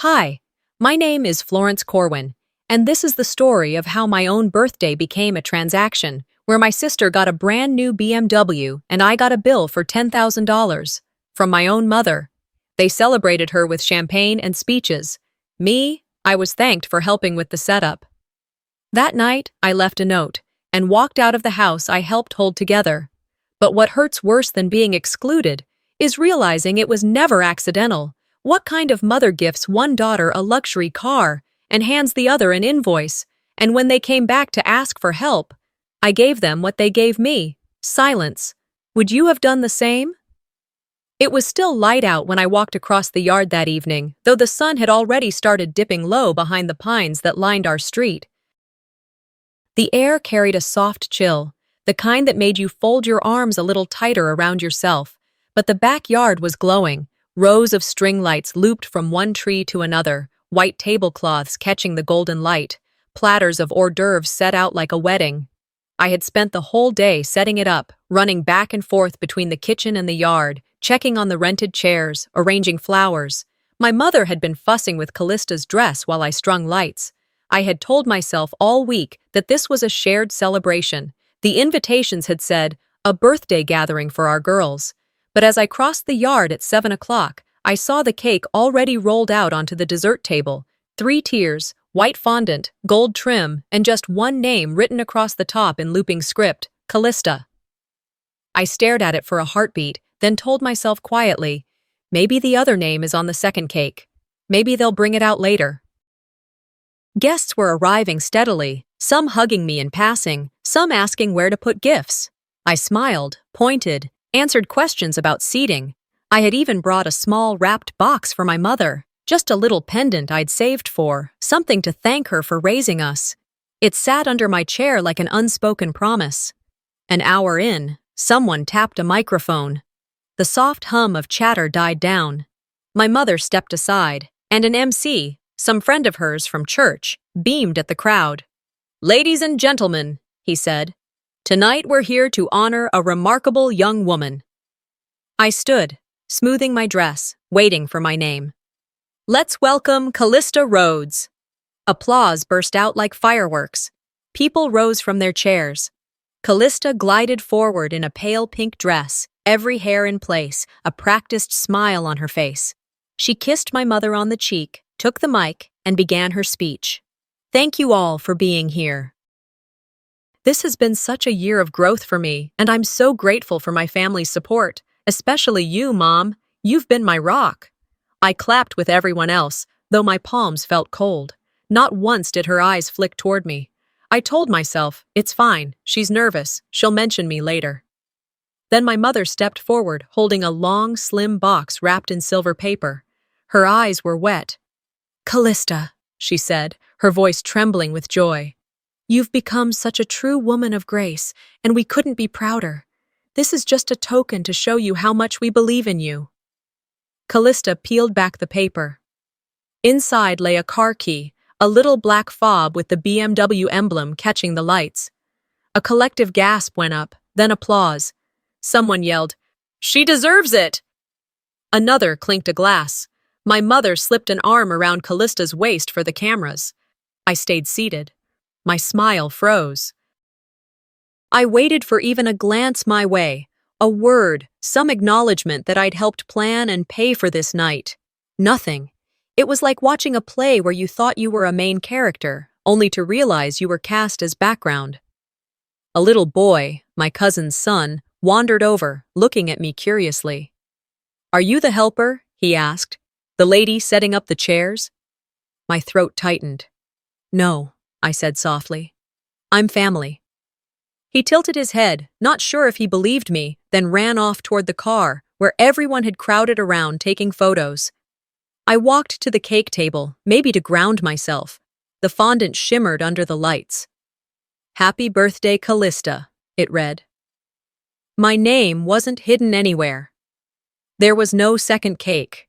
Hi, my name is Florence Corwin, and this is the story of how my own birthday became a transaction where my sister got a brand new BMW and I got a bill for $10,000 from my own mother. They celebrated her with champagne and speeches. Me, I was thanked for helping with the setup. That night, I left a note and walked out of the house I helped hold together. But what hurts worse than being excluded is realizing it was never accidental. What kind of mother gifts one daughter a luxury car and hands the other an invoice, and when they came back to ask for help, I gave them what they gave me: silence. Would you have done the same? It was still light out when I walked across the yard that evening, though the sun had already started dipping low behind the pines that lined our street. The air carried a soft chill, the kind that made you fold your arms a little tighter around yourself, but the backyard was glowing. Rows of string lights looped from one tree to another, white tablecloths catching the golden light, platters of hors d'oeuvres set out like a wedding. I had spent the whole day setting it up, running back and forth between the kitchen and the yard, checking on the rented chairs, arranging flowers. My mother had been fussing with Callista's dress while I strung lights. I had told myself all week that this was a shared celebration. The invitations had said, "A birthday gathering for our girls." But as I crossed the yard at 7 o'clock, I saw the cake already rolled out onto the dessert table. 3 tiers, white fondant, gold trim, and just one name written across the top in looping script: Callista. I stared at it for a heartbeat, then told myself quietly, maybe the other name is on the second cake. Maybe they'll bring it out later. Guests were arriving steadily, some hugging me in passing, some asking where to put gifts. I smiled, pointed, answered questions about seating. I had even brought a small wrapped box for my mother, just a little pendant I'd saved for, something to thank her for raising us. It sat under my chair like an unspoken promise. An hour in, someone tapped a microphone. The soft hum of chatter died down. My mother stepped aside, and an MC, some friend of hers from church, beamed at the crowd. "Ladies and gentlemen," he said, "tonight we're here to honor a remarkable young woman." I stood, smoothing my dress, waiting for my name. "Let's welcome Callista Rhodes." Applause burst out like fireworks. People rose from their chairs. Callista glided forward in a pale pink dress, every hair in place, a practiced smile on her face. She kissed my mother on the cheek, took the mic, and began her speech. "Thank you all for being here. This has been such a year of growth for me, and I'm so grateful for my family's support, especially you, Mom. You've been my rock." I clapped with everyone else, though my palms felt cold. Not once did her eyes flick toward me. I told myself, it's fine, she's nervous, she'll mention me later. Then my mother stepped forward, holding a long, slim box wrapped in silver paper. Her eyes were wet. "Callista," she said, her voice trembling with joy. "You've become such a true woman of grace, and we couldn't be prouder. This is just a token to show you how much we believe in you." Callista peeled back the paper. Inside lay a car key, a little black fob with the BMW emblem catching the lights. A collective gasp went up, then applause. Someone yelled, "She deserves it!" Another clinked a glass. My mother slipped an arm around Callista's waist for the cameras. I stayed seated. My smile froze. I waited for even a glance my way, a word, some acknowledgement that I'd helped plan and pay for this night. Nothing. It was like watching a play where you thought you were a main character, only to realize you were cast as background. A little boy, my cousin's son, wandered over, looking at me curiously. "Are you the helper?" he asked. "The lady setting up the chairs?" My throat tightened. "No," I said softly. "I'm family." He tilted his head, not sure if he believed me, then ran off toward the car, where everyone had crowded around taking photos. I walked to the cake table, maybe to ground myself. The fondant shimmered under the lights. "Happy birthday, Callista," it read. My name wasn't hidden anywhere. There was no second cake.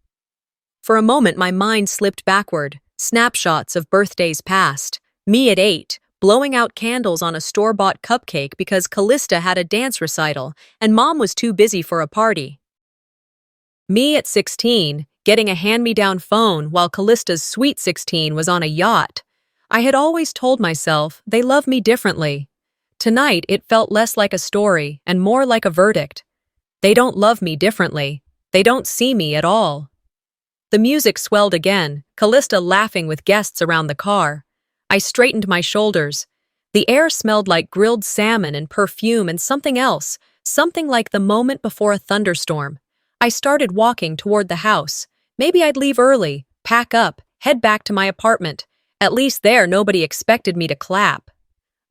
For a moment my mind slipped backward, snapshots of birthdays past, me at 8, blowing out candles on a store-bought cupcake because Callista had a dance recital and Mom was too busy for a party. Me at 16, getting a hand-me-down phone while Callista's Sweet 16 was on a yacht. I had always told myself they love me differently. Tonight, it felt less like a story and more like a verdict. They don't love me differently. They don't see me at all. The music swelled again, Callista laughing with guests around the car. I straightened my shoulders. The air smelled like grilled salmon and perfume and something else, something like the moment before a thunderstorm. I started walking toward the house. Maybe I'd leave early, pack up, head back to my apartment. At least there nobody expected me to clap.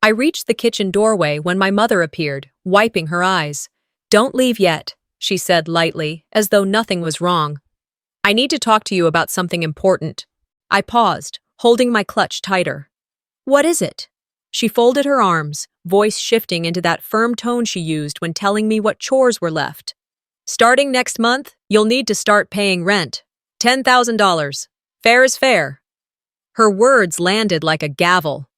I reached the kitchen doorway when my mother appeared, wiping her eyes. "Don't leave yet," she said lightly, as though nothing was wrong. "I need to talk to you about something important." I paused, holding my clutch tighter. "What is it?" She folded her arms, voice shifting into that firm tone she used when telling me what chores were left. "Starting next month, you'll need to start paying rent. $10,000. Fair is fair." Her words landed like a gavel.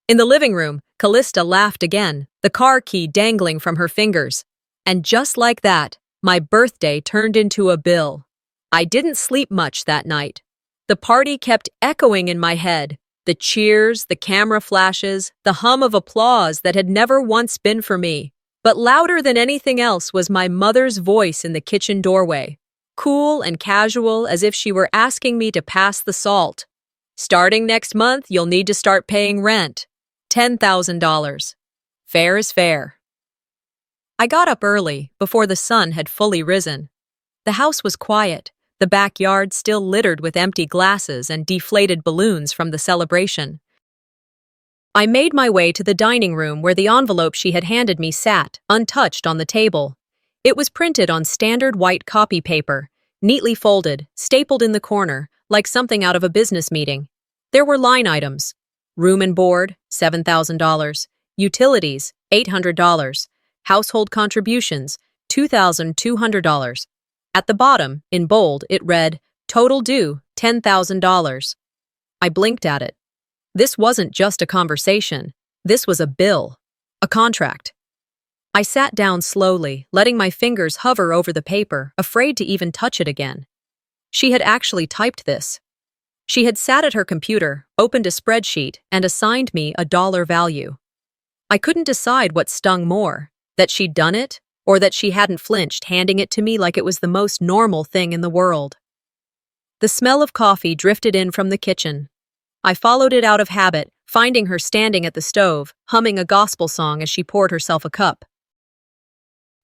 In the living room, Callista laughed again, the car key dangling from her fingers. And just like that, my birthday turned into a bill. I didn't sleep much that night. The party kept echoing in my head. The cheers, the camera flashes, the hum of applause that had never once been for me. But louder than anything else was my mother's voice in the kitchen doorway, cool and casual as if she were asking me to pass the salt. "Starting next month, you'll need to start paying rent. $10,000. Fair is fair." I got up early, before the sun had fully risen. The house was quiet, the backyard still littered with empty glasses and deflated balloons from the celebration. I made my way to the dining room where the envelope she had handed me sat, untouched on the table. It was printed on standard white copy paper, neatly folded, stapled in the corner, like something out of a business meeting. There were line items: room and board, $7,000, utilities, $800, household contributions, $2,200. At the bottom, in bold, it read, "Total due, $10,000. I blinked at it. This wasn't just a conversation. This was a bill. A contract. I sat down slowly, letting my fingers hover over the paper, afraid to even touch it again. She had actually typed this. She had sat at her computer, opened a spreadsheet, and assigned me a dollar value. I couldn't decide what stung more, that she'd done it, or that she hadn't flinched, handing it to me like it was the most normal thing in the world. The smell of coffee drifted in from the kitchen. I followed it out of habit, finding her standing at the stove, humming a gospel song as she poured herself a cup.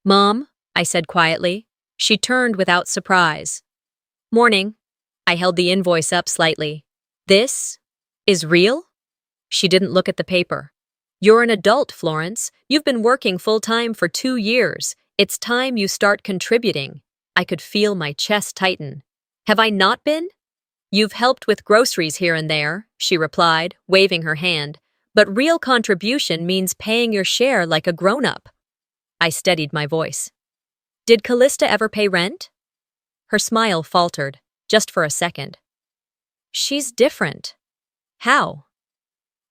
"Mom," I said quietly. She turned without surprise. "Morning." I held the invoice up slightly. "This is real?" She didn't look at the paper. "You're an adult, Florence. You've been working full-time for 2 years. It's time you start contributing." I could feel my chest tighten. "Have I not been?" "You've helped with groceries here and there," she replied, waving her hand. "But real contribution means paying your share like a grown-up." I steadied my voice. "Did Callista ever pay rent?" Her smile faltered, just for a second. "She's different." "How?"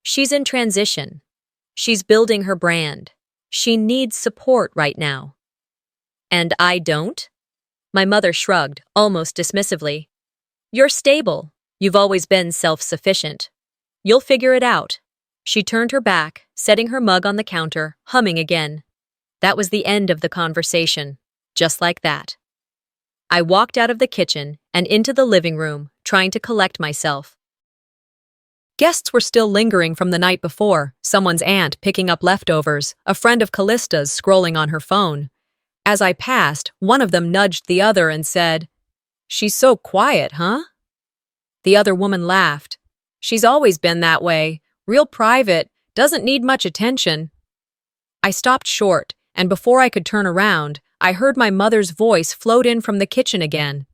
"She's in transition. She's building her brand. She needs support right now." "And I don't?" My mother shrugged, almost dismissively. "You're stable. You've always been self-sufficient. You'll figure it out." She turned her back, setting her mug on the counter, humming again. That was the end of the conversation, just like that. I walked out of the kitchen and into the living room, trying to collect myself. Guests were still lingering from the night before, someone's aunt picking up leftovers, a friend of Callista's scrolling on her phone. As I passed, one of them nudged the other and said, "She's so quiet, huh?" The other woman laughed. "She's always been that way, real private, doesn't need much attention." I stopped short, and before I could turn around, I heard my mother's voice float in from the kitchen again.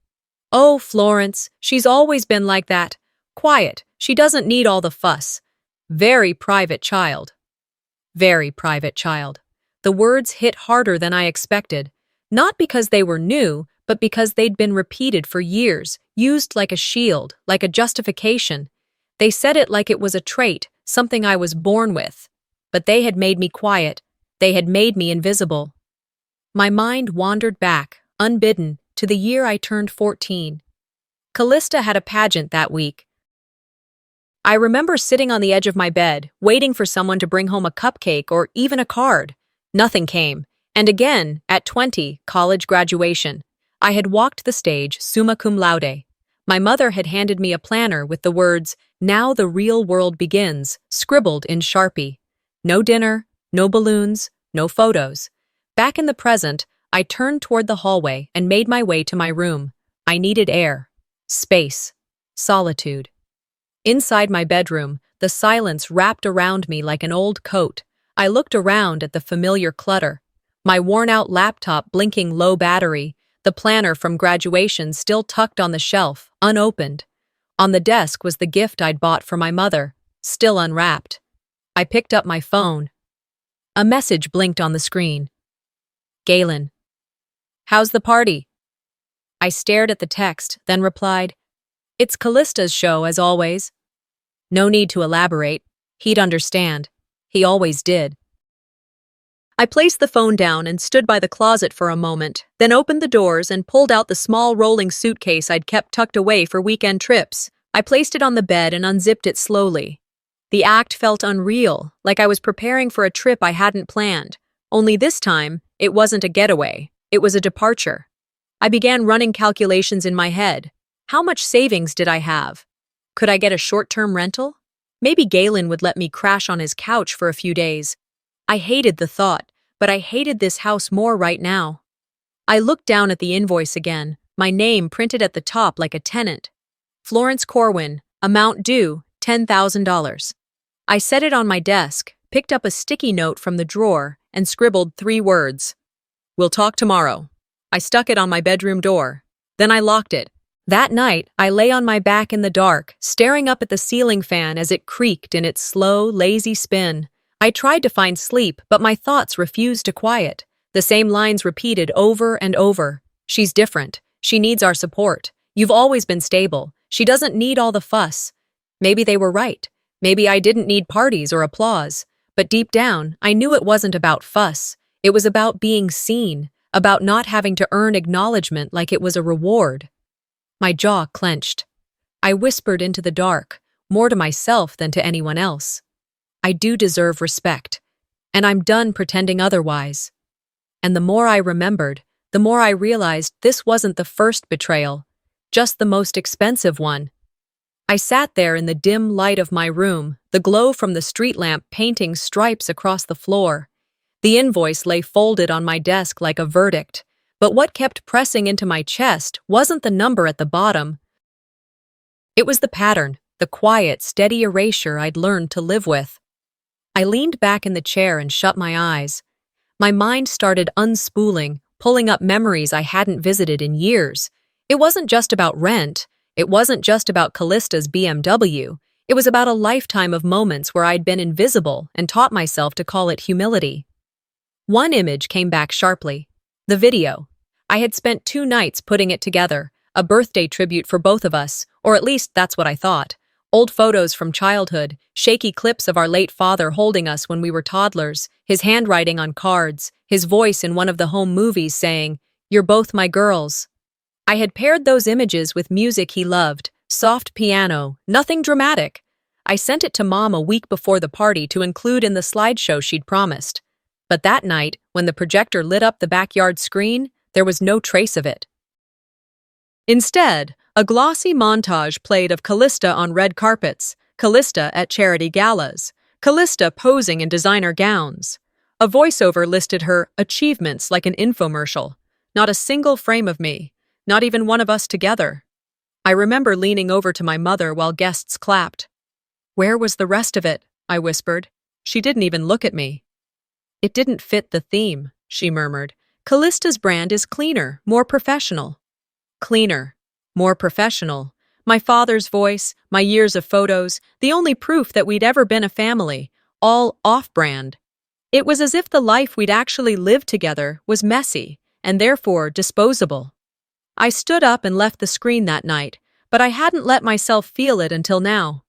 "Oh, Florence, she's always been like that. Quiet, she doesn't need all the fuss. Very private child." Very private child. The words hit harder than I expected, not because they were new, but because they'd been repeated for years, used like a shield, like a justification. They said it like it was a trait, something I was born with. But they had made me quiet. They had made me invisible. My mind wandered back, unbidden, to the year I turned 14. Callista had a pageant that week. I remember sitting on the edge of my bed, waiting for someone to bring home a cupcake or even a card. Nothing came. And again, at 20, college graduation. I had walked the stage summa cum laude. My mother had handed me a planner with the words, "Now the real world begins," scribbled in Sharpie. No dinner, no balloons, no photos. Back in the present, I turned toward the hallway and made my way to my room. I needed air, space, solitude. Inside my bedroom, the silence wrapped around me like an old coat. I looked around at the familiar clutter. My worn-out laptop blinking low battery, the planner from graduation still tucked on the shelf, unopened. On the desk was the gift I'd bought for my mother, still unwrapped. I picked up my phone. A message blinked on the screen. "Galen. How's the party?" I stared at the text, then replied, "It's Callista's show, as always." No need to elaborate. He'd understand. He always did. I placed the phone down and stood by the closet for a moment, then opened the doors and pulled out the small rolling suitcase I'd kept tucked away for weekend trips. I placed it on the bed and unzipped it slowly. The act felt unreal, like I was preparing for a trip I hadn't planned. Only this time, it wasn't a getaway. It was a departure. I began running calculations in my head. How much savings did I have? Could I get a short-term rental? Maybe Galen would let me crash on his couch for a few days. I hated the thought, but I hated this house more right now. I looked down at the invoice again, my name printed at the top like a tenant. Florence Corwin, amount due, $10,000. I set it on my desk, picked up a sticky note from the drawer, and scribbled 3 words. "We'll talk tomorrow." I stuck it on my bedroom door. Then I locked it. That night, I lay on my back in the dark, staring up at the ceiling fan as it creaked in its slow, lazy spin. I tried to find sleep, but my thoughts refused to quiet. The same lines repeated over and over. "She's different. She needs our support. You've always been stable. She doesn't need all the fuss." Maybe they were right. Maybe I didn't need parties or applause. But deep down, I knew it wasn't about fuss. It was about being seen, about not having to earn acknowledgement like it was a reward. My jaw clenched. I whispered into the dark, more to myself than to anyone else. I do deserve respect, and I'm done pretending otherwise. And the more I remembered, the more I realized this wasn't the first betrayal, just the most expensive one. I sat there in the dim light of my room, the glow from the street lamp painting stripes across the floor. The invoice lay folded on my desk like a verdict, but what kept pressing into my chest wasn't the number at the bottom. It was the pattern, the quiet, steady erasure I'd learned to live with. I leaned back in the chair and shut my eyes. My mind started unspooling, pulling up memories I hadn't visited in years. It wasn't just about rent. It wasn't just about Callista's BMW. It was about a lifetime of moments where I'd been invisible and taught myself to call it humility. One image came back sharply. The video. I had spent 2 nights putting it together, a birthday tribute for both of us, or at least that's what I thought. Old photos from childhood, shaky clips of our late father holding us when we were toddlers, his handwriting on cards, his voice in one of the home movies saying, "You're both my girls." I had paired those images with music he loved, soft piano, nothing dramatic. I sent it to Mom a week before the party to include in the slideshow she'd promised. But that night, when the projector lit up the backyard screen, there was no trace of it. Instead, a glossy montage played of Callista on red carpets, Callista at charity galas, Callista posing in designer gowns. A voiceover listed her achievements like an infomercial. Not a single frame of me, not even one of us together. I remember leaning over to my mother while guests clapped. "Where was the rest of it?" I whispered. She didn't even look at me. "It didn't fit the theme," she murmured. "Callista's brand is cleaner, more professional." Cleaner. More professional. My father's voice, my years of photos, the only proof that we'd ever been a family, all off-brand. It was as if the life we'd actually lived together was messy, and therefore disposable. I stood up and left the screen that night, but I hadn't let myself feel it until now.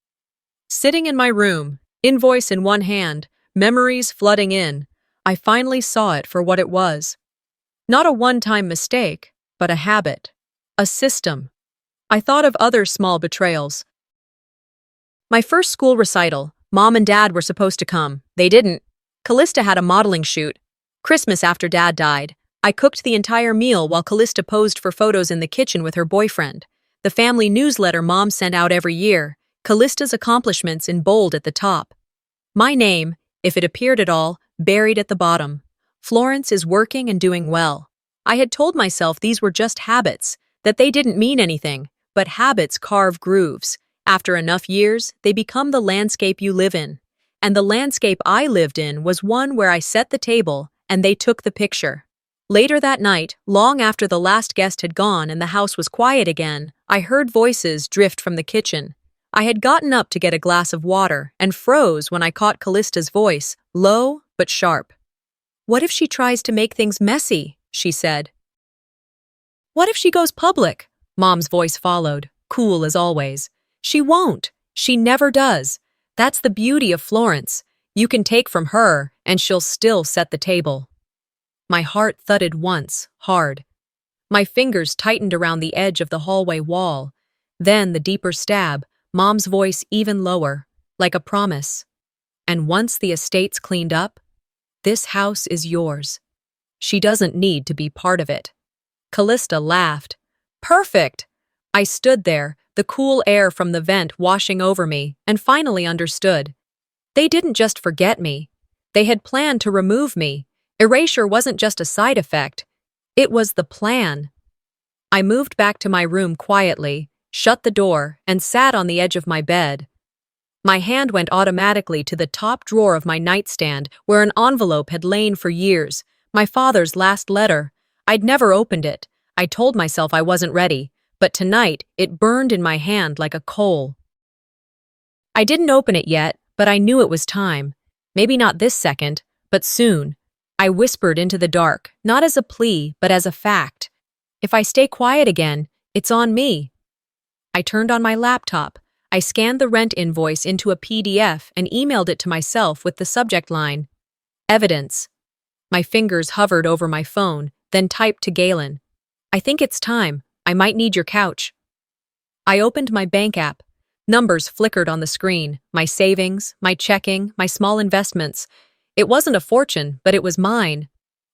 Sitting in my room, invoice in one hand, memories flooding in, I finally saw it for what it was. Not a one-time mistake, but a habit. A system. I thought of other small betrayals. My first school recital, Mom and Dad were supposed to come. They didn't. Callista had a modeling shoot. Christmas after Dad died. I cooked the entire meal while Callista posed for photos in the kitchen with her boyfriend. The family newsletter Mom sent out every year, Callista's accomplishments in bold at the top. My name, if it appeared at all, buried at the bottom. Florence is working and doing well. I had told myself these were just habits, that they didn't mean anything, but habits carve grooves. After enough years, they become the landscape you live in. And the landscape I lived in was one where I set the table and they took the picture. Later that night, long after the last guest had gone and the house was quiet again, I heard voices drift from the kitchen. I had gotten up to get a glass of water and froze when I caught Callista's voice, low but sharp. "What if she tries to make things messy?" she said. "What if she goes public?" Mom's voice followed, cool as always. "She won't. She never does. That's the beauty of Florence. You can take from her, and she'll still set the table." My heart thudded once, hard. My fingers tightened around the edge of the hallway wall. Then the deeper stab, Mom's voice even lower, like a promise. "And once the estate's cleaned up, this house is yours. She doesn't need to be part of it." Callista laughed. "Perfect!" I stood there, the cool air from the vent washing over me, and finally understood. They didn't just forget me. They had planned to remove me. Erasure wasn't just a side effect. It was the plan. I moved back to my room quietly, shut the door, and sat on the edge of my bed. My hand went automatically to the top drawer of my nightstand, where an envelope had lain for years, my father's last letter. I'd never opened it. I told myself I wasn't ready, but tonight it burned in my hand like a coal. I didn't open it yet, but I knew it was time. Maybe not this second, but soon. I whispered into the dark, not as a plea, but as a fact. If I stay quiet again, it's on me. I turned on my laptop. I scanned the rent invoice into a PDF and emailed it to myself with the subject line, "Evidence." My fingers hovered over my phone, then typed to Galen, "I think it's time. I might need your couch." I opened my bank app. Numbers flickered on the screen, my savings, my checking, my small investments. It wasn't a fortune, but it was mine.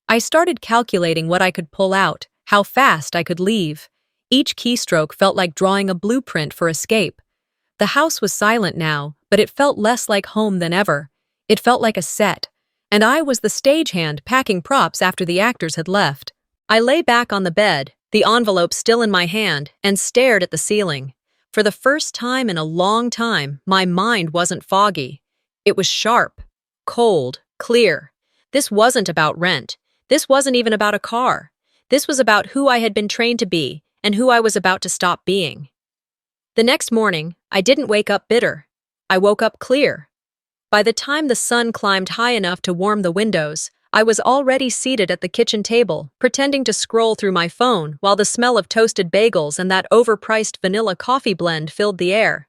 I started calculating what I could pull out, how fast I could leave. Each keystroke felt like drawing a blueprint for escape. The house was silent now, but it felt less like home than ever. It felt like a set, and I was the stagehand packing props after the actors had left. I lay back on the bed, the envelope still in my hand, and stared at the ceiling. For the first time in a long time, my mind wasn't foggy. It was sharp, cold, clear. This wasn't about rent. This wasn't even about a car. This was about who I had been trained to be and who I was about to stop being. The next morning, I didn't wake up bitter. I woke up clear. By the time the sun climbed high enough to warm the windows, I was already seated at the kitchen table, pretending to scroll through my phone while the smell of toasted bagels and that overpriced vanilla coffee blend filled the air.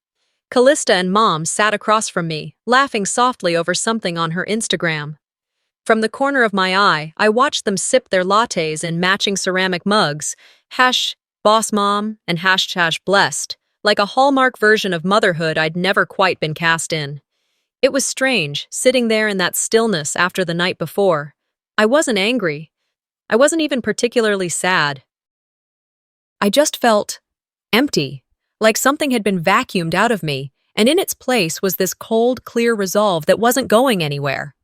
Callista and Mom sat across from me, laughing softly over something on her Instagram. From the corner of my eye, I watched them sip their lattes in matching ceramic mugs, #boss mom and #blessed, like a Hallmark version of motherhood I'd never quite been cast in. It was strange, sitting there in that stillness after the night before. I wasn't angry. I wasn't even particularly sad. I just felt empty, like something had been vacuumed out of me, and in its place was this cold, clear resolve that wasn't going anywhere.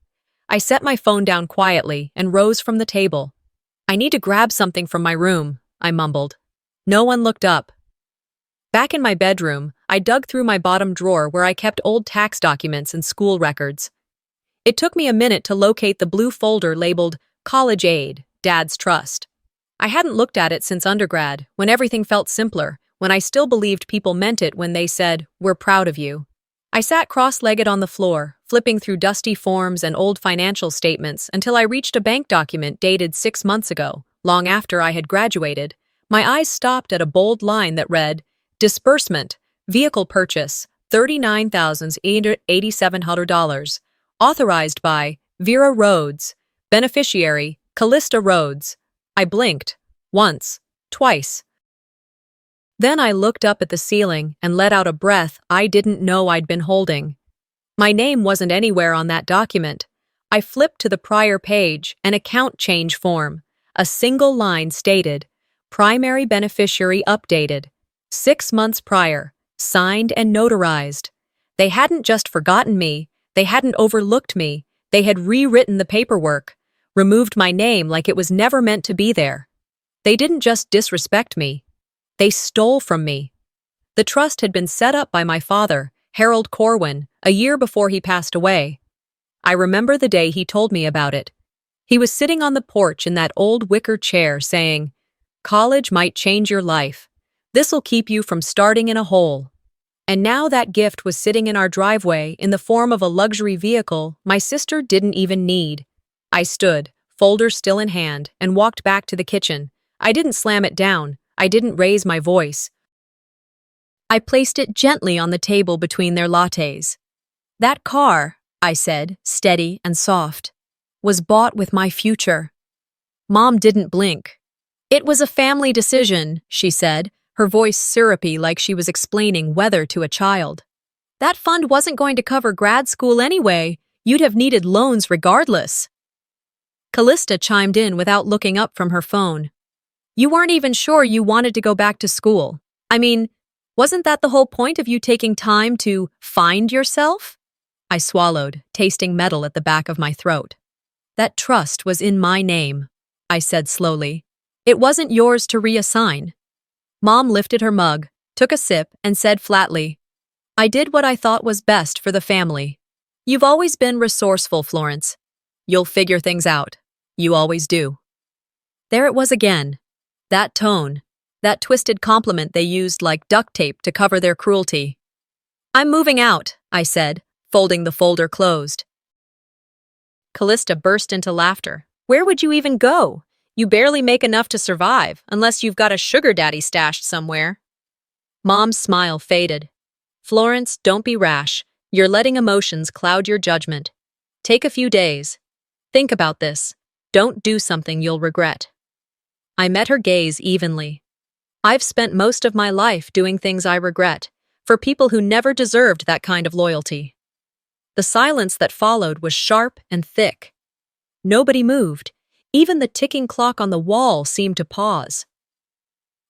I set my phone down quietly and rose from the table. "I need to grab something from my room," I mumbled. No one looked up. Back in my bedroom, I dug through my bottom drawer where I kept old tax documents and school records. It took me a minute to locate the blue folder labeled College Aid, Dad's Trust. I hadn't looked at it since undergrad, when everything felt simpler, when I still believed people meant it when they said, "We're proud of you." I sat cross-legged on the floor, flipping through dusty forms and old financial statements until I reached a bank document dated 6 months ago, long after I had graduated. My eyes stopped at a bold line that read, "Disbursement, vehicle purchase, $39,887. Authorized by Vera Rhodes. Beneficiary, Callista Rhodes." I blinked. Once. Twice. Then I looked up at the ceiling and let out a breath I didn't know I'd been holding. My name wasn't anywhere on that document. I flipped to the prior page, an account change form. A single line stated, "Primary beneficiary updated. 6 months prior. Signed and notarized." They hadn't just forgotten me. They hadn't overlooked me. They had rewritten the paperwork, removed my name like it was never meant to be there. They didn't just disrespect me. They stole from me. The trust had been set up by my father, Harold Corwin, a year before he passed away. I remember the day he told me about it. He was sitting on the porch in that old wicker chair saying, "College might change your life. This'll keep you from starting in a hole." And now that gift was sitting in our driveway in the form of a luxury vehicle my sister didn't even need. I stood, folder still in hand, and walked back to the kitchen. I didn't slam it down. I didn't raise my voice. I placed it gently on the table between their lattes. "That car," I said, steady and soft, "was bought with my future." Mom didn't blink. "It was a family decision," she said, her voice syrupy like she was explaining weather to a child. "That fund wasn't going to cover grad school anyway. You'd have needed loans regardless." Callista chimed in without looking up from her phone. "You weren't even sure you wanted to go back to school. I mean, wasn't that the whole point of you taking time to find yourself?" I swallowed, tasting metal at the back of my throat. "That trust was in my name," I said slowly. "It wasn't yours to reassign." Mom lifted her mug, took a sip, and said flatly, "I did what I thought was best for the family. You've always been resourceful, Florence. You'll figure things out. You always do." There it was again. That tone, that twisted compliment they used like duct tape to cover their cruelty. "I'm moving out," I said, folding the folder closed. Callista burst into laughter. "Where would you even go? You barely make enough to survive, unless you've got a sugar daddy stashed somewhere." Mom's smile faded. "Florence, don't be rash. You're letting emotions cloud your judgment. Take a few days. Think about this. Don't do something you'll regret." I met her gaze evenly. I've spent most of my life doing things I regret, for people who never deserved that kind of loyalty. The silence that followed was sharp and thick. Nobody moved. Even the ticking clock on the wall seemed to pause.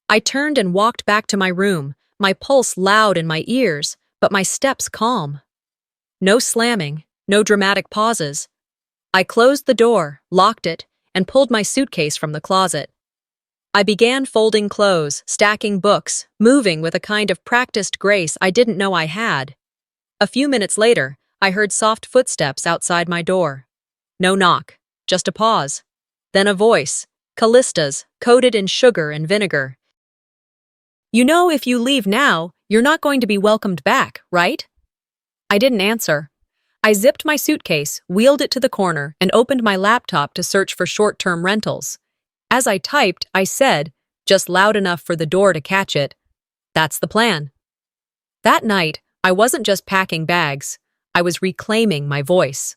I turned and walked back to my room, my pulse loud in my ears, but my steps calm. No slamming, no dramatic pauses. I closed the door, locked it, and pulled my suitcase from the closet. I began folding clothes, stacking books, moving with a kind of practiced grace I didn't know I had. A few minutes later, I heard soft footsteps outside my door. No knock, just a pause. Then a voice, Callista's, coated in sugar and vinegar. "You know, if you leave now, you're not going to be welcomed back, right?" I didn't answer. I zipped my suitcase, wheeled it to the corner, and opened my laptop to search for short-term rentals. As I typed, I said, just loud enough for the door to catch it, "That's the plan." That night, I wasn't just packing bags. I was reclaiming my voice.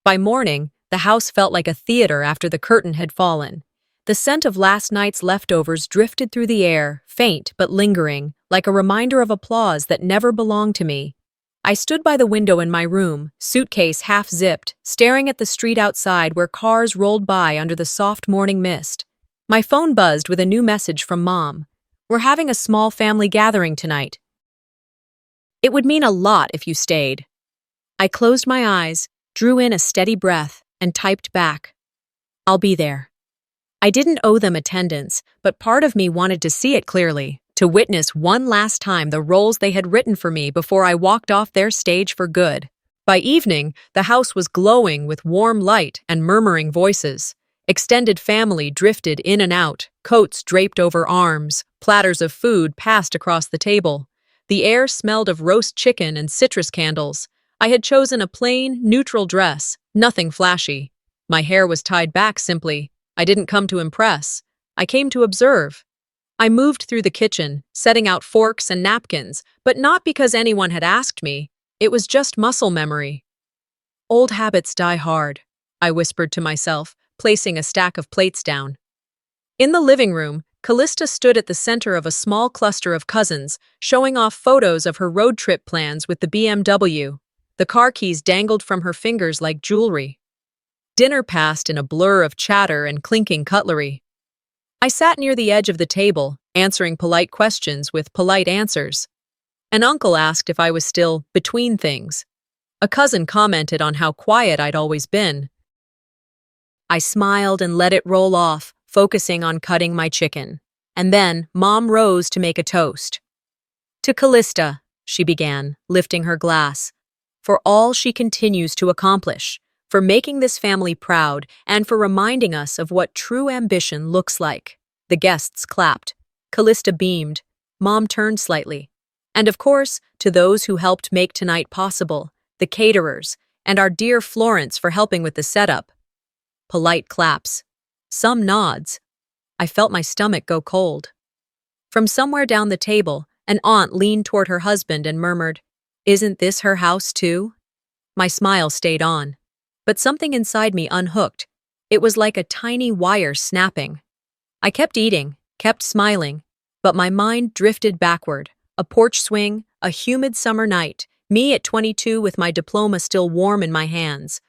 By morning, the house felt like a theater after the curtain had fallen. The scent of last night's leftovers drifted through the air, faint but lingering, like a reminder of applause that never belonged to me. I stood by the window in my room, suitcase half-zipped, staring at the street outside where cars rolled by under the soft morning mist. My phone buzzed with a new message from Mom. "We're having a small family gathering tonight. It would mean a lot if you stayed." I closed my eyes, drew in a steady breath, and typed back, "I'll be there." I didn't owe them attendance, but part of me wanted to see it clearly, to witness one last time the roles they had written for me before I walked off their stage for good. By evening, the house was glowing with warm light and murmuring voices. Extended family drifted in and out, coats draped over arms, platters of food passed across the table. The air smelled of roast chicken and citrus candles. I had chosen a plain, neutral dress, nothing flashy. My hair was tied back simply. I didn't come to impress. I came to observe. I moved through the kitchen, setting out forks and napkins, but not because anyone had asked me. It was just muscle memory. "Old habits die hard," I whispered to myself, placing a stack of plates down. In the living room, Callista stood at the center of a small cluster of cousins, showing off photos of her road trip plans with the BMW. The car keys dangled from her fingers like jewelry. Dinner passed in a blur of chatter and clinking cutlery. I sat near the edge of the table, answering polite questions with polite answers. An uncle asked if I was still between things. A cousin commented on how quiet I'd always been. I smiled and let it roll off, focusing on cutting my chicken. And then Mom rose to make a toast. "To Callista," she began, lifting her glass, "for all she continues to accomplish, for making this family proud, and for reminding us of what true ambition looks like." The guests clapped. Callista beamed. Mom turned slightly. "And of course, to those who helped make tonight possible, the caterers, and our dear Florence for helping with the setup." Polite claps. Some nods. I felt my stomach go cold. From somewhere down the table, an aunt leaned toward her husband and murmured, "Isn't this her house too?" My smile stayed on. But something inside me unhooked. It was like a tiny wire snapping. I kept eating, kept smiling, but my mind drifted backward. A porch swing, a humid summer night, me at 22 with my diploma still warm in my hands.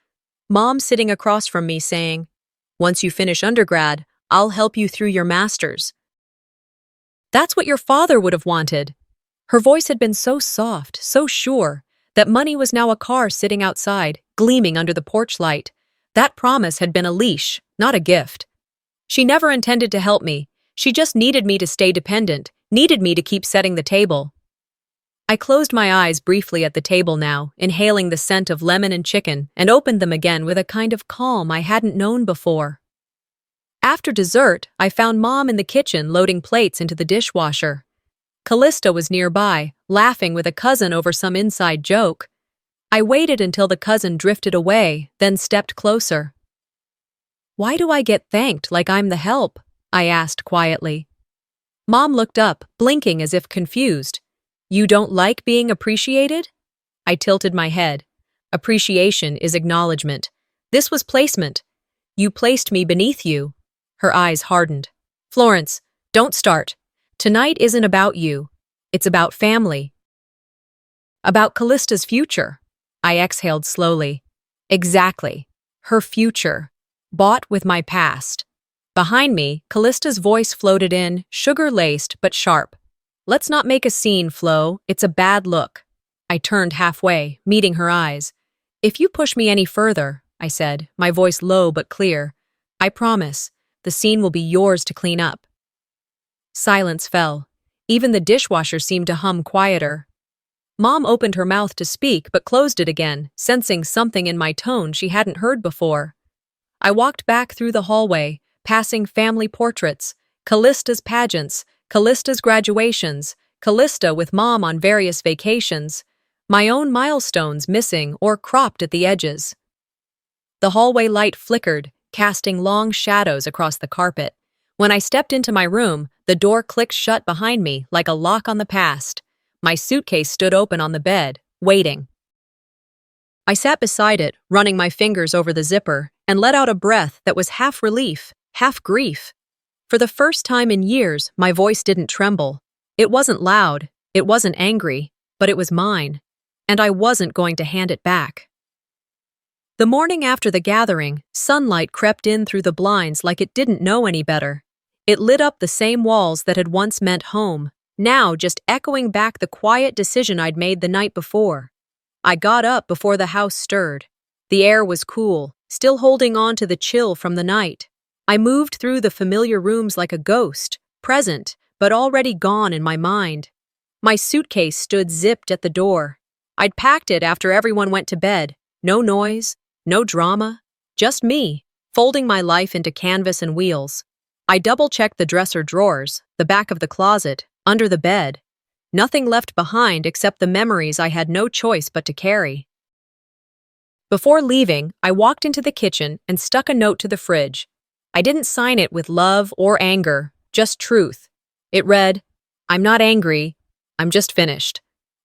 Mom sitting across from me saying, "Once you finish undergrad, I'll help you through your master's." That's what your father would have wanted. Her voice had been so soft, so sure, that money was now a car sitting outside, gleaming under the porch light. That promise had been a leash, not a gift. She never intended to help me. She just needed me to stay dependent, needed me to keep setting the table. I closed my eyes briefly at the table now, inhaling the scent of lemon and chicken, and opened them again with a kind of calm I hadn't known before. After dessert, I found Mom in the kitchen loading plates into the dishwasher. Callista was nearby, laughing with a cousin over some inside joke. I waited until the cousin drifted away, then stepped closer. "Why do I get thanked like I'm the help?" I asked quietly. Mom looked up, blinking as if confused. "You don't like being appreciated?" I tilted my head. Appreciation is acknowledgement. This was placement. You placed me beneath you. Her eyes hardened. "Florence, don't start. Tonight isn't about you. It's about family. About Callista's future." I exhaled slowly. Exactly. Her future. Bought with my past. Behind me, Callista's voice floated in, sugar-laced but sharp. "Let's not make a scene, Flo. It's a bad look." I turned halfway, meeting her eyes. "If you push me any further," I said, my voice low but clear, "I promise, the scene will be yours to clean up." Silence fell. Even the dishwasher seemed to hum quieter. Mom opened her mouth to speak but closed it again, sensing something in my tone she hadn't heard before. I walked back through the hallway, passing family portraits, Callista's pageants, Callista's graduations, Callista with Mom on various vacations, my own milestones missing or cropped at the edges. The hallway light flickered, casting long shadows across the carpet. When I stepped into my room, the door clicked shut behind me like a lock on the past. My suitcase stood open on the bed, waiting. I sat beside it, running my fingers over the zipper, and let out a breath that was half relief, half grief. For the first time in years, my voice didn't tremble. It wasn't loud, it wasn't angry, but it was mine, and I wasn't going to hand it back. The morning after the gathering, sunlight crept in through the blinds like it didn't know any better. It lit up the same walls that had once meant home, now just echoing back the quiet decision I'd made the night before. I got up before the house stirred. The air was cool, still holding on to the chill from the night. I moved through the familiar rooms like a ghost, present, but already gone in my mind. My suitcase stood zipped at the door. I'd packed it after everyone went to bed. No noise, no drama, just me, folding my life into canvas and wheels. I double-checked the dresser drawers, the back of the closet, under the bed. Nothing left behind except the memories I had no choice but to carry. Before leaving, I walked into the kitchen and stuck a note to the fridge. I didn't sign it with love or anger, just truth. It read, "I'm not angry, I'm just finished."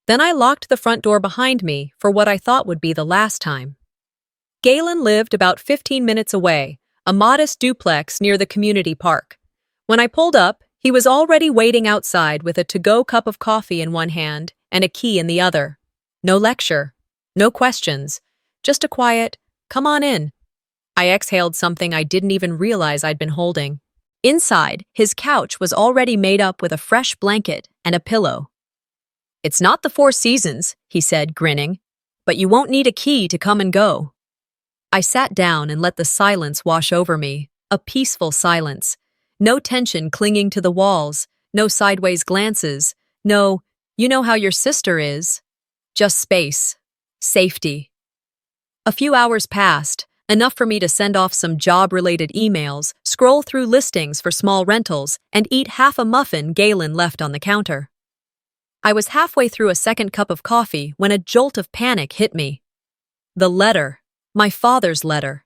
Then I locked the front door behind me for what I thought would be the last time. Galen lived about 15 minutes away, a modest duplex near the community park. When I pulled up, He was already waiting outside with a to-go cup of coffee in one hand and a key in the other. No lecture, no questions, just a quiet, "Come on in." I exhaled something I didn't even realize I'd been holding. Inside, his couch was already made up with a fresh blanket and a pillow. "It's not the Four Seasons," he said, grinning, "but you won't need a key to come and go." I sat down and let the silence wash over me, a peaceful silence. No tension clinging to the walls, no sideways glances, no, "You know how your sister is." Just space, safety. A few hours passed, enough for me to send off some job-related emails, scroll through listings for small rentals, and eat half a muffin Galen left on the counter. I was halfway through a second cup of coffee when a jolt of panic hit me. The letter, my father's letter.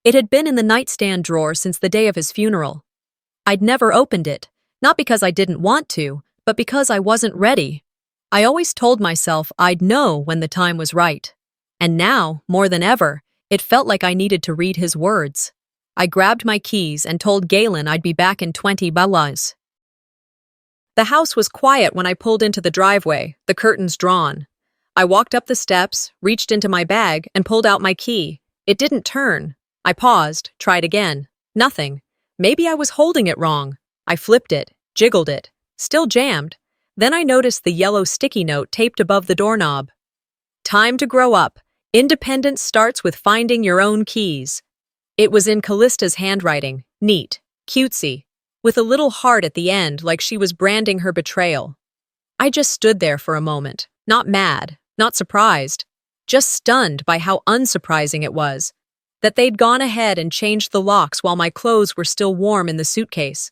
It had been in the nightstand drawer since the day of his funeral. I'd never opened it, not because I didn't want to, but because I wasn't ready. I always told myself I'd know when the time was right. And now, more than ever, it felt like I needed to read his words. I grabbed my keys and told Galen I'd be back in 20 minutes. The house was quiet when I pulled into the driveway, the curtains drawn. I walked up the steps, reached into my bag, and pulled out my key. It didn't turn. I paused, tried again. Nothing. Maybe I was holding it wrong. I flipped it, jiggled it. Still jammed. Then I noticed the yellow sticky note taped above the doorknob. "Time to grow up. Independence starts with finding your own keys." It was in Callista's handwriting, neat, cutesy, with a little heart at the end like she was branding her betrayal. I just stood there for a moment, not mad, not surprised, just stunned by how unsurprising it was. That they'd gone ahead and changed the locks while my clothes were still warm in the suitcase.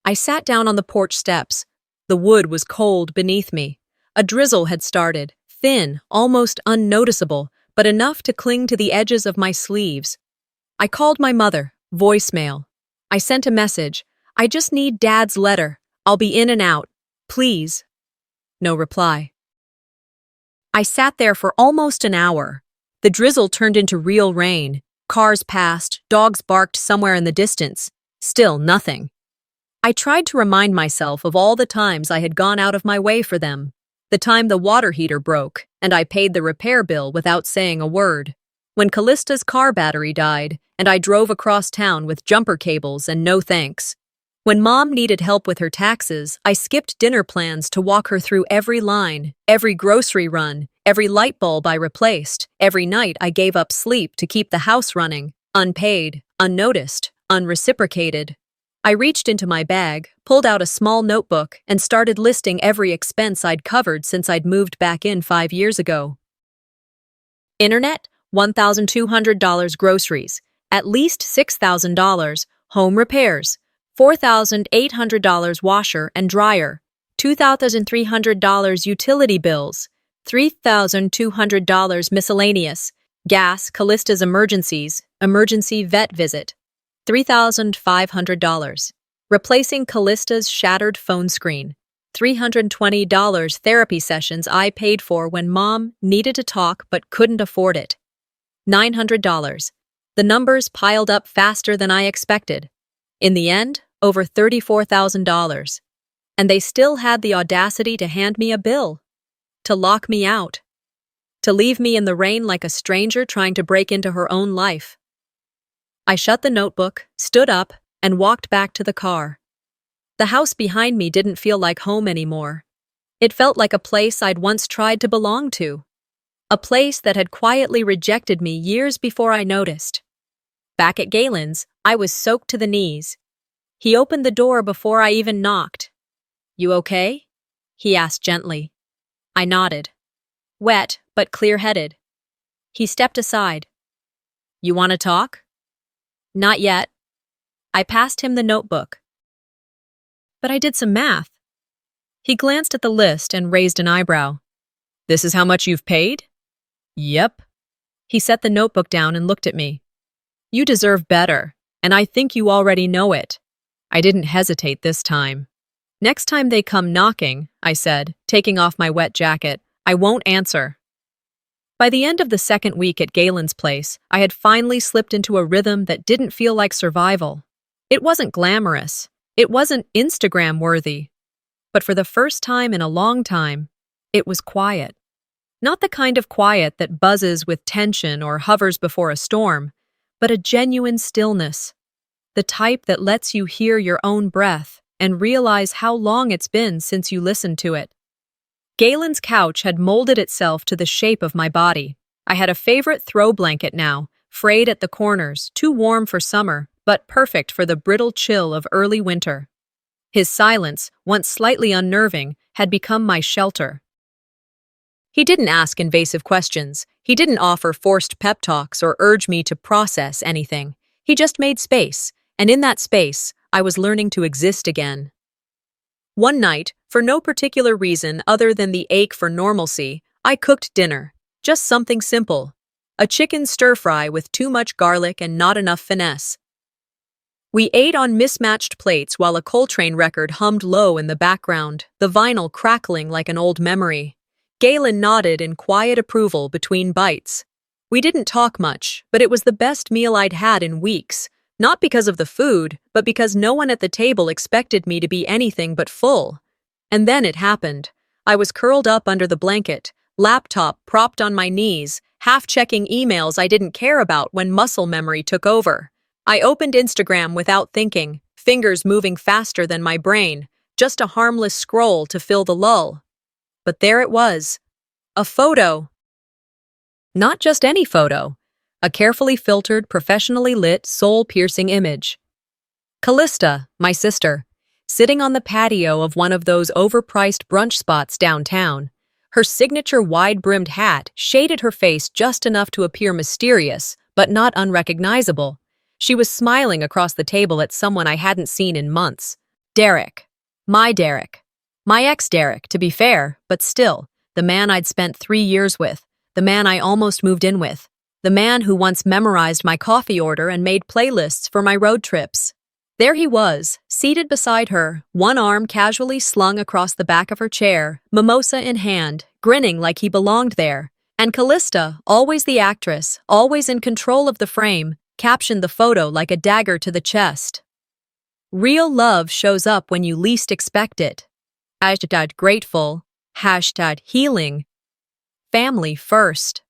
I sat down on the porch steps. The wood was cold beneath me. A drizzle had started, thin, almost unnoticeable, but enough to cling to the edges of my sleeves. I called my mother, voicemail. I sent a message. "I just need Dad's letter. I'll be in and out. Please." No reply. I sat there for almost an hour. The drizzle turned into real rain. Cars passed, dogs barked somewhere in the distance. Still nothing. I tried to remind myself of all the times I had gone out of my way for them. The time the water heater broke, and I paid the repair bill without saying a word. When Callista's car battery died, and I drove across town with jumper cables and no thanks. When Mom needed help with her taxes, I skipped dinner plans to walk her through every line, every grocery run, every light bulb I replaced. Every night I gave up sleep to keep the house running, unpaid, unnoticed, unreciprocated. I reached into my bag, pulled out a small notebook, and started listing every expense I'd covered since I'd moved back in 5 years ago. Internet, $1,200 groceries, at least $6,000, home repairs, $4,800 washer and dryer, $2,300 utility bills, $3,200 miscellaneous, gas, Callista's emergencies, emergency vet visit, $3,500, replacing Callista's shattered phone screen, $320 therapy sessions I paid for when Mom needed to talk but couldn't afford it, $900. The numbers piled up faster than I expected. In the end, over $34,000. And they still had the audacity to hand me a bill. To lock me out. To leave me in the rain like a stranger trying to break into her own life. I shut the notebook, stood up, and walked back to the car. The house behind me didn't feel like home anymore. It felt like a place I'd once tried to belong to. A place that had quietly rejected me years before I noticed. Back at Galen's, I was soaked to the knees. He opened the door before I even knocked. "You okay?" he asked gently. I nodded. Wet, but clear-headed. He stepped aside. "You want to talk?" "Not yet." I passed him the notebook. "But I did some math." He glanced at the list and raised an eyebrow. "This is how much you've paid?" "Yep." He set the notebook down and looked at me. "You deserve better, and I think you already know it." I didn't hesitate this time. "Next time they come knocking," I said, taking off my wet jacket, "I won't answer." By the end of the second week at Galen's place, I had finally slipped into a rhythm that didn't feel like survival. It wasn't glamorous. It wasn't Instagram worthy, but for the first time in a long time, it was quiet. Not the kind of quiet that buzzes with tension or hovers before a storm, but a genuine stillness, the type that lets you hear your own breath and realize how long it's been since you listened to it. Galen's couch had molded itself to the shape of my body. I had a favorite throw blanket now, frayed at the corners, too warm for summer, but perfect for the brittle chill of early winter. His silence, once slightly unnerving, had become my shelter. He didn't ask invasive questions. He didn't offer forced pep talks or urge me to process anything. He just made space, and in that space, I was learning to exist again. One night, for no particular reason other than the ache for normalcy, I cooked dinner. Just something simple. A chicken stir-fry with too much garlic and not enough finesse. We ate on mismatched plates while a Coltrane record hummed low in the background, the vinyl crackling like an old memory. Galen nodded in quiet approval between bites. We didn't talk much, but it was the best meal I'd had in weeks, not because of the food, but because no one at the table expected me to be anything but full. And then it happened. I was curled up under the blanket, laptop propped on my knees, half checking emails I didn't care about when muscle memory took over. I opened Instagram without thinking, fingers moving faster than my brain, just a harmless scroll to fill the lull. But there it was. A photo. Not just any photo. A carefully filtered, professionally lit, soul-piercing image. Callista, my sister, sitting on the patio of one of those overpriced brunch spots downtown. Her signature wide-brimmed hat shaded her face just enough to appear mysterious, but not unrecognizable. She was smiling across the table at someone I hadn't seen in months. Derek. My Derek. My ex-Derek, to be fair, but still, the man I'd spent 3 years with, the man I almost moved in with, the man who once memorized my coffee order and made playlists for my road trips. There he was, seated beside her, one arm casually slung across the back of her chair, mimosa in hand, grinning like he belonged there. And Callista, always the actress, always in control of the frame, captioned the photo like a dagger to the chest. Real love shows up when you least expect it. #grateful, #healing. Family first.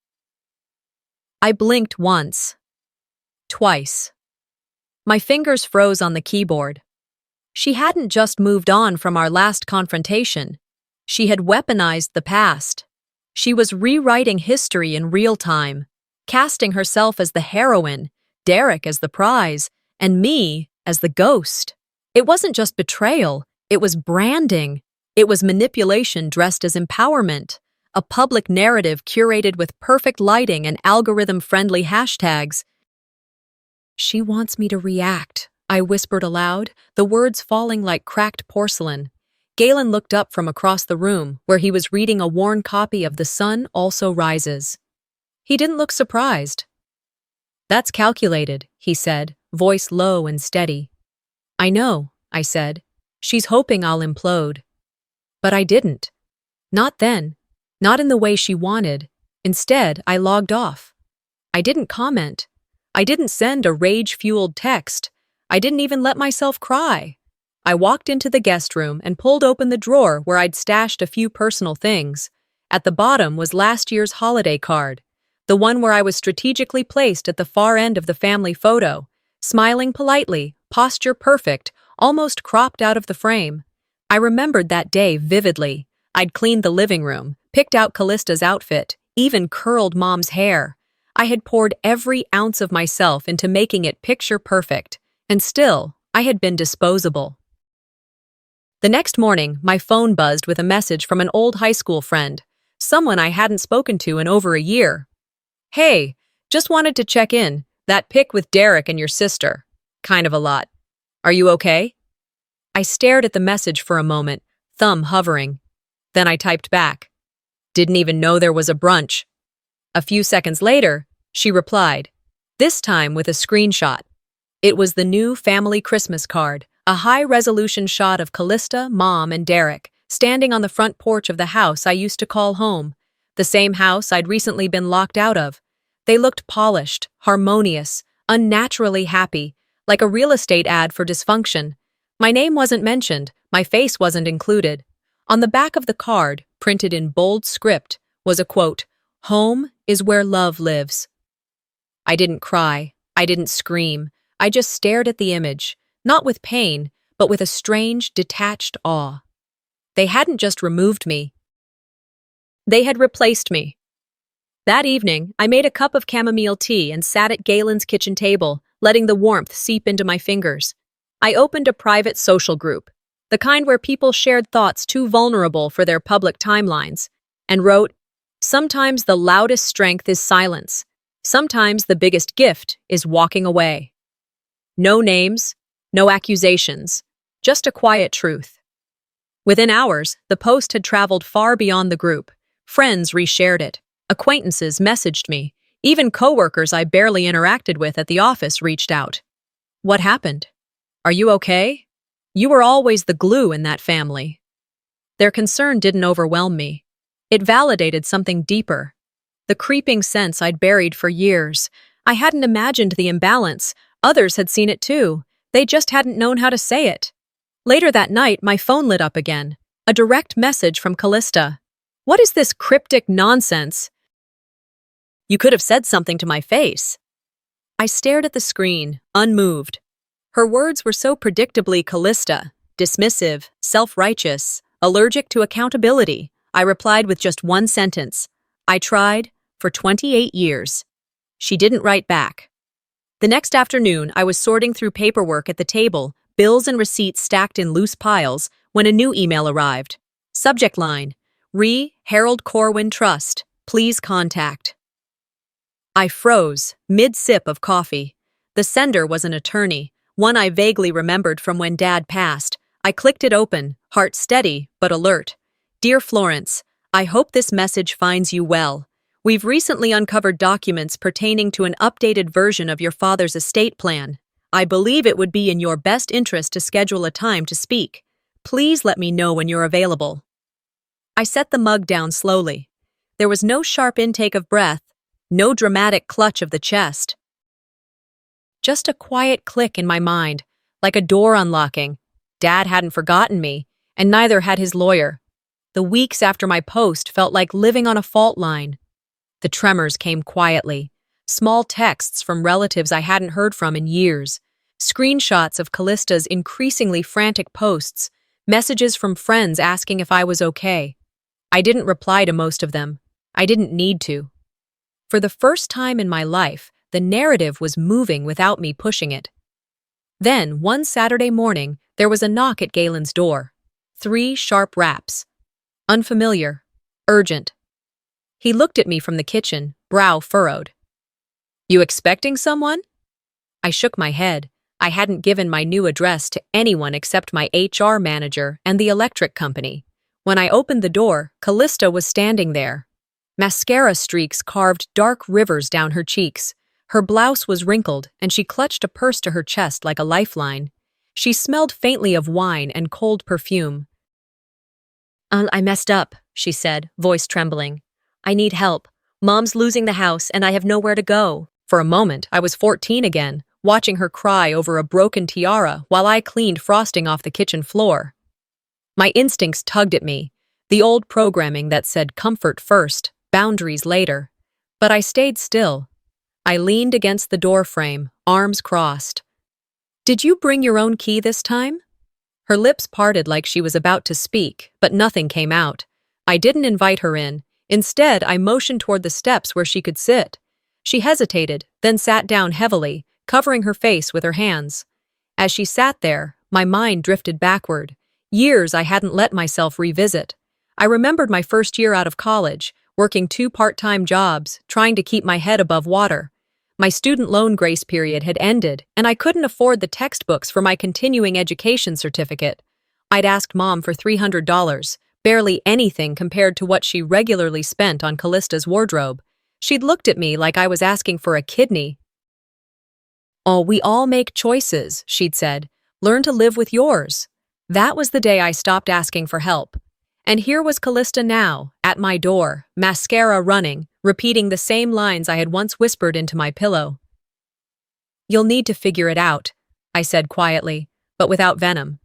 I blinked once. Twice. My fingers froze on the keyboard. She hadn't just moved on from our last confrontation. She had weaponized the past. She was rewriting history in real time, casting herself as the heroine, Derek as the prize, and me as the ghost. It wasn't just betrayal, it was branding. It was manipulation dressed as empowerment, a public narrative curated with perfect lighting and algorithm-friendly hashtags. She wants me to react, I whispered aloud, the words falling like cracked porcelain. Galen looked up from across the room, where he was reading a worn copy of The Sun Also Rises. He didn't look surprised. That's calculated, he said, voice low and steady. I know, I said. She's hoping I'll implode. But I didn't. Not then. Not in the way she wanted. Instead, I logged off. I didn't comment. I didn't send a rage-fueled text. I didn't even let myself cry. I walked into the guest room and pulled open the drawer where I'd stashed a few personal things. At the bottom was last year's holiday card, the one where I was strategically placed at the far end of the family photo, smiling politely, posture perfect, almost cropped out of the frame. I remembered that day vividly. I'd cleaned the living room, picked out Callista's outfit, even curled Mom's hair. I had poured every ounce of myself into making it picture perfect, and still, I had been disposable. The next morning, my phone buzzed with a message from an old high school friend, someone I hadn't spoken to in over a year. Hey, just wanted to check in. That pic with Derek and your sister. Kind of a lot. Are you okay? I stared at the message for a moment, thumb hovering. Then I typed back. Didn't even know there was a brunch. A few seconds later, she replied, this time with a screenshot. It was the new family Christmas card, a high-resolution shot of Callista, Mom, and Derek, standing on the front porch of the house I used to call home, the same house I'd recently been locked out of. They looked polished, harmonious, unnaturally happy, like a real estate ad for dysfunction. My name wasn't mentioned, my face wasn't included. On the back of the card, printed in bold script, was a quote, "Home is where love lives." I didn't cry, I didn't scream, I just stared at the image, not with pain, but with a strange, detached awe. They hadn't just removed me, they had replaced me. That evening, I made a cup of chamomile tea and sat at Galen's kitchen table, letting the warmth seep into my fingers. I opened a private social group, the kind where people shared thoughts too vulnerable for their public timelines, and wrote, "Sometimes the loudest strength is silence. Sometimes the biggest gift is walking away." No names, no accusations, just a quiet truth. Within hours, the post had traveled far beyond the group. Friends reshared it. Acquaintances messaged me. Even coworkers I barely interacted with at the office reached out. "What happened? Are you okay? You were always the glue in that family." Their concern didn't overwhelm me. It validated something deeper. The creeping sense I'd buried for years. I hadn't imagined the imbalance. Others had seen it too. They just hadn't known how to say it. Later that night, my phone lit up again. A direct message from Callista. "What is this cryptic nonsense? You could have said something to my face." I stared at the screen, unmoved. Her words were so predictably Callista, dismissive, self-righteous, allergic to accountability. I replied with just one sentence. "I tried for 28 years. She didn't write back. The next afternoon, I was sorting through paperwork at the table, bills and receipts stacked in loose piles, when a new email arrived. Subject line, Harold Corwin Trust. Please contact." I froze, mid-sip of coffee. The sender was an attorney, one I vaguely remembered from when Dad passed. I clicked it open, heart steady but alert. "Dear Florence, I hope this message finds you well. We've recently uncovered documents pertaining to an updated version of your father's estate plan. I believe it would be in your best interest to schedule a time to speak. Please let me know when you're available." I set the mug down slowly. There was no sharp intake of breath, no dramatic clutch of the chest. Just a quiet click in my mind, like a door unlocking. Dad hadn't forgotten me, and neither had his lawyer. The weeks after my post felt like living on a fault line. The tremors came quietly. Small texts from relatives I hadn't heard from in years. Screenshots of Callista's increasingly frantic posts. Messages from friends asking if I was okay. I didn't reply to most of them. I didn't need to. For the first time in my life, the narrative was moving without me pushing it. Then, one Saturday morning, there was a knock at Galen's door. 3 sharp raps. Unfamiliar. Urgent. He looked at me from the kitchen, brow furrowed. "You expecting someone?" I shook my head. I hadn't given my new address to anyone except my HR manager and the electric company. When I opened the door, Callista was standing there. Mascara streaks carved dark rivers down her cheeks. Her blouse was wrinkled, and she clutched a purse to her chest like a lifeline. She smelled faintly of wine and cold perfume. I messed up," she said, voice trembling. "I need help. Mom's losing the house, and I have nowhere to go." For a moment, I was 14 again, watching her cry over a broken tiara while I cleaned frosting off the kitchen floor. My instincts tugged at me, the old programming that said comfort first, boundaries later. But I stayed still. I leaned against the door frame, arms crossed. "Did you bring your own key this time?" Her lips parted like she was about to speak, but nothing came out. I didn't invite her in. Instead, I motioned toward the steps where she could sit. She hesitated, then sat down heavily, covering her face with her hands. As she sat there, my mind drifted backward. Years I hadn't let myself revisit. I remembered my first year out of college, working 2 part-time jobs, trying to keep my head above water. My student loan grace period had ended, and I couldn't afford the textbooks for my continuing education certificate. I'd asked Mom for $300, barely anything compared to what she regularly spent on Callista's wardrobe. She'd looked at me like I was asking for a kidney. "Oh, we all make choices," she'd said. "Learn to live with yours." That was the day I stopped asking for help. And here was Callista now, at my door, mascara running, repeating the same lines I had once whispered into my pillow. "You'll need to figure it out," I said quietly, but without venom.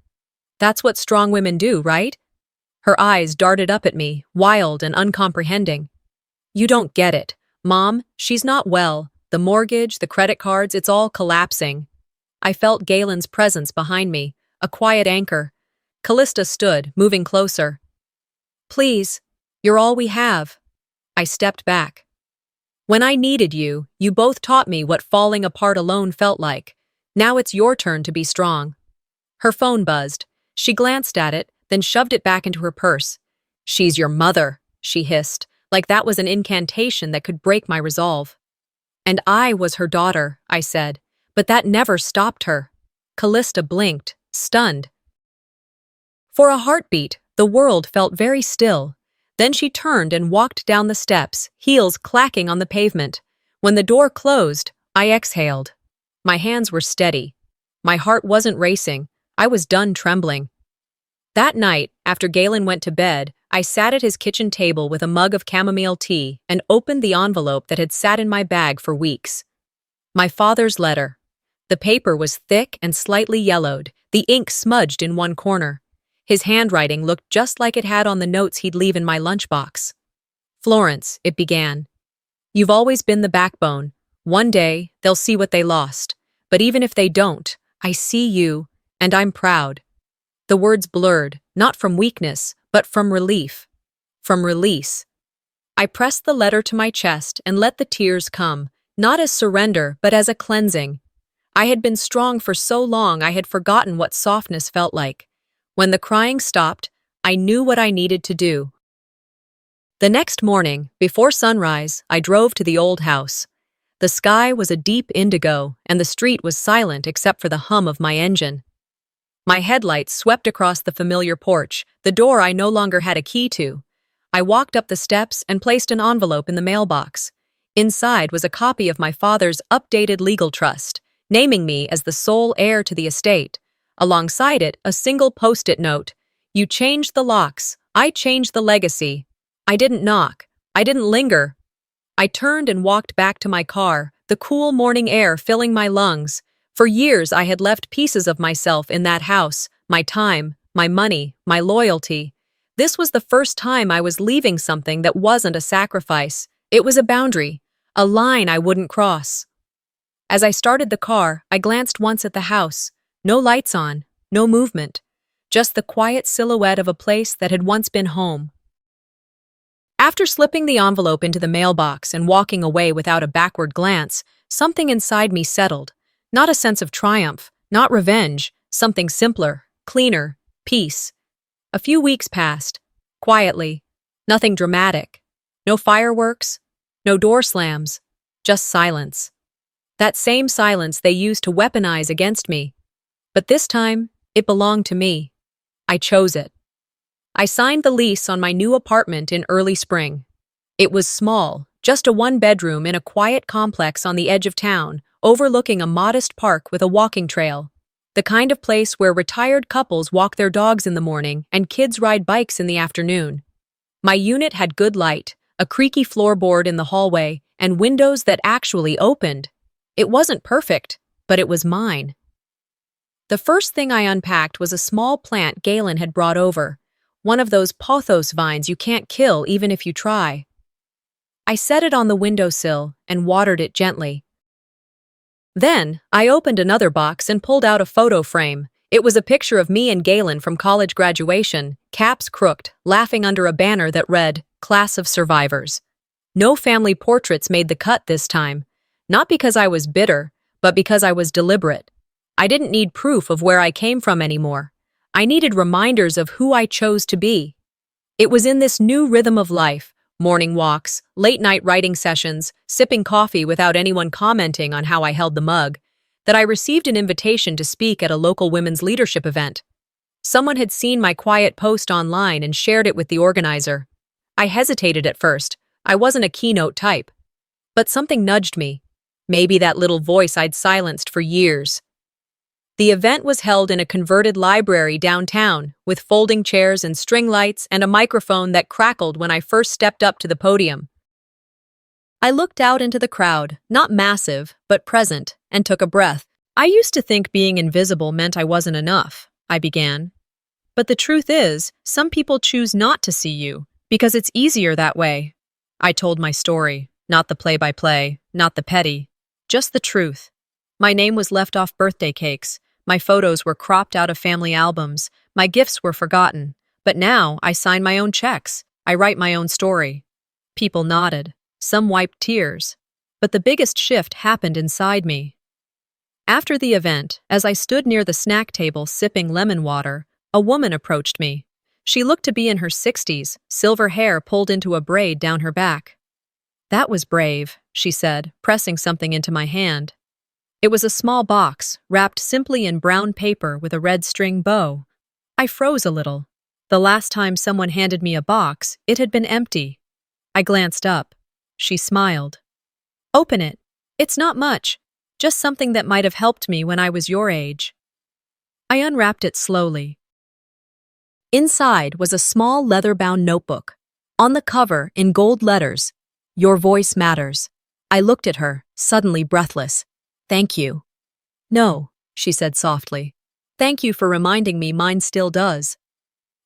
That's what strong women do, right? Her eyes darted up at me, wild and uncomprehending. You don't get it. Mom, she's not well. The mortgage, the credit cards, it's all collapsing. I felt Galen's presence behind me, a quiet anchor. Callista stood, moving closer. Please, you're all we have. I stepped back. When I needed you, you both taught me what falling apart alone felt like. Now it's your turn to be strong. Her phone buzzed. She glanced at it, then shoved it back into her purse. She's your mother, she hissed, like that was an incantation that could break my resolve. And I was her daughter, I said, but that never stopped her. Callista blinked, stunned. For a heartbeat, the world felt very still. Then she turned and walked down the steps, heels clacking on the pavement. When the door closed, I exhaled. My hands were steady. My heart wasn't racing. I was done trembling. That night, after Galen went to bed, I sat at his kitchen table with a mug of chamomile tea and opened the envelope that had sat in my bag for weeks. My father's letter. The paper was thick and slightly yellowed, the ink smudged in one corner. His handwriting looked just like it had on the notes he'd leave in my lunchbox. Florence, it began. You've always been the backbone. One day, they'll see what they lost. But even if they don't, I see you, and I'm proud. The words blurred, not from weakness, but from relief. From release. I pressed the letter to my chest and let the tears come, not as surrender, but as a cleansing. I had been strong for so long I had forgotten what softness felt like. When the crying stopped, I knew what I needed to do. The next morning, before sunrise, I drove to the old house. The sky was a deep indigo, and the street was silent except for the hum of my engine. My headlights swept across the familiar porch, the door I no longer had a key to. I walked up the steps and placed an envelope in the mailbox. Inside was a copy of my father's updated legal trust, naming me as the sole heir to the estate. Alongside it, a single post-it note. You changed the locks. I changed the legacy. I didn't knock. I didn't linger. I turned and walked back to my car, the cool morning air filling my lungs. For years I had left pieces of myself in that house, my time, my money, my loyalty. This was the first time I was leaving something that wasn't a sacrifice. It was a boundary, a line I wouldn't cross. As I started the car, I glanced once at the house. No lights on, no movement, just the quiet silhouette of a place that had once been home. After slipping the envelope into the mailbox and walking away without a backward glance, something inside me settled. Not a sense of triumph, not revenge, something simpler, cleaner, peace. A few weeks passed, quietly, nothing dramatic. No fireworks, no door slams, just silence. That same silence they used to weaponize against me. But this time, it belonged to me. I chose it. I signed the lease on my new apartment in early spring. It was small, just a one-bedroom in a quiet complex on the edge of town, overlooking a modest park with a walking trail. The kind of place where retired couples walk their dogs in the morning and kids ride bikes in the afternoon. My unit had good light, a creaky floorboard in the hallway, and windows that actually opened. It wasn't perfect, but it was mine. The first thing I unpacked was a small plant Galen had brought over, one of those pothos vines you can't kill even if you try. I set it on the windowsill and watered it gently. Then, I opened another box and pulled out a photo frame. It was a picture of me and Galen from college graduation, caps crooked, laughing under a banner that read, Class of Survivors. No family portraits made the cut this time, not because I was bitter, but because I was deliberate. I didn't need proof of where I came from anymore. I needed reminders of who I chose to be. It was in this new rhythm of life, morning walks, late-night writing sessions, sipping coffee without anyone commenting on how I held the mug, that I received an invitation to speak at a local women's leadership event. Someone had seen my quiet post online and shared it with the organizer. I hesitated at first. I wasn't a keynote type. But something nudged me. Maybe that little voice I'd silenced for years. The event was held in a converted library downtown, with folding chairs and string lights and a microphone that crackled when I first stepped up to the podium. I looked out into the crowd, not massive, but present, and took a breath. I used to think being invisible meant I wasn't enough, I began. But the truth is, some people choose not to see you because it's easier that way. I told my story, not the play-by-play, not the petty, just the truth. My name was left off birthday cakes, my photos were cropped out of family albums, my gifts were forgotten. But now I sign my own checks, I write my own story. People nodded, some wiped tears. But the biggest shift happened inside me. After the event, as I stood near the snack table sipping lemon water, a woman approached me. She looked to be in her 60s, silver hair pulled into a braid down her back. "That was brave," she said, pressing something into my hand. It was a small box, wrapped simply in brown paper with a red string bow. I froze a little. The last time someone handed me a box, it had been empty. I glanced up. She smiled. "Open it. It's not much, just something that might have helped me when I was your age." I unwrapped it slowly. Inside was a small leather-bound notebook. On the cover, in gold letters, "Your voice matters." I looked at her, suddenly breathless. "Thank you." "No," she said softly. "Thank you for reminding me mine still does."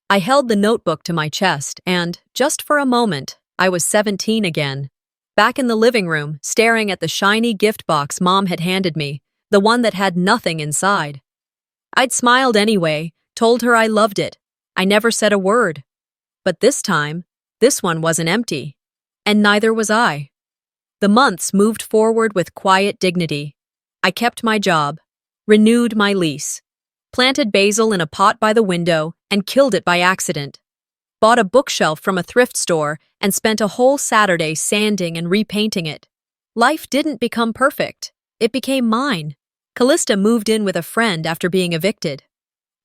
I held the notebook to my chest and, just for a moment, I was 17 again. Back in the living room, staring at the shiny gift box Mom had handed me, the one that had nothing inside. I'd smiled anyway, told her I loved it. I never said a word. But this time, this one wasn't empty. And neither was I. The months moved forward with quiet dignity. I kept my job, renewed my lease, planted basil in a pot by the window and killed it by accident, bought a bookshelf from a thrift store and spent a whole Saturday sanding and repainting it. Life didn't become perfect. It became mine. Callista moved in with a friend after being evicted.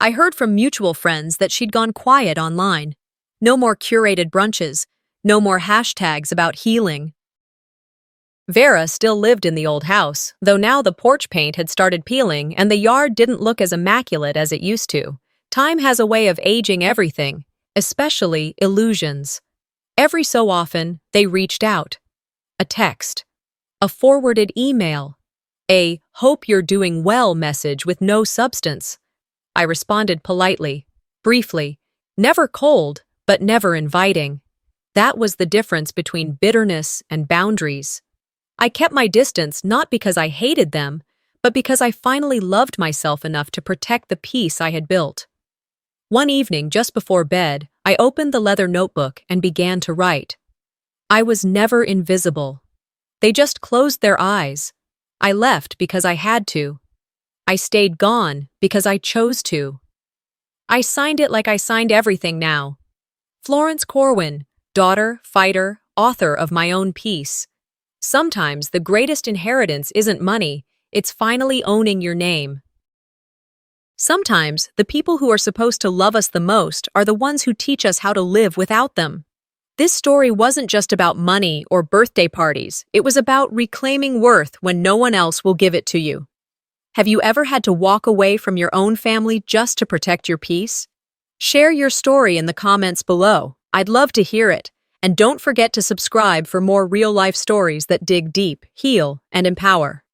I heard from mutual friends that she'd gone quiet online. No more curated brunches, no more hashtags about healing. Vera still lived in the old house, though now the porch paint had started peeling and the yard didn't look as immaculate as it used to. Time has a way of aging everything, especially illusions. Every so often, they reached out. A text, a forwarded email, a "hope you're doing well" message with no substance. I responded politely, briefly, never cold, but never inviting. That was the difference between bitterness and boundaries. I kept my distance not because I hated them, but because I finally loved myself enough to protect the peace I had built. One evening, just before bed, I opened the leather notebook and began to write. I was never invisible. They just closed their eyes. I left because I had to. I stayed gone because I chose to. I signed it like I signed everything now. Florence Corwin, daughter, fighter, author of my own peace. Sometimes the greatest inheritance isn't money, it's finally owning your name. Sometimes the people who are supposed to love us the most are the ones who teach us how to live without them. This story wasn't just about money or birthday parties, it was about reclaiming worth when no one else will give it to you. Have you ever had to walk away from your own family just to protect your peace? Share your story in the comments below. I'd love to hear it. And don't forget to subscribe for more real-life stories that dig deep, heal, and empower.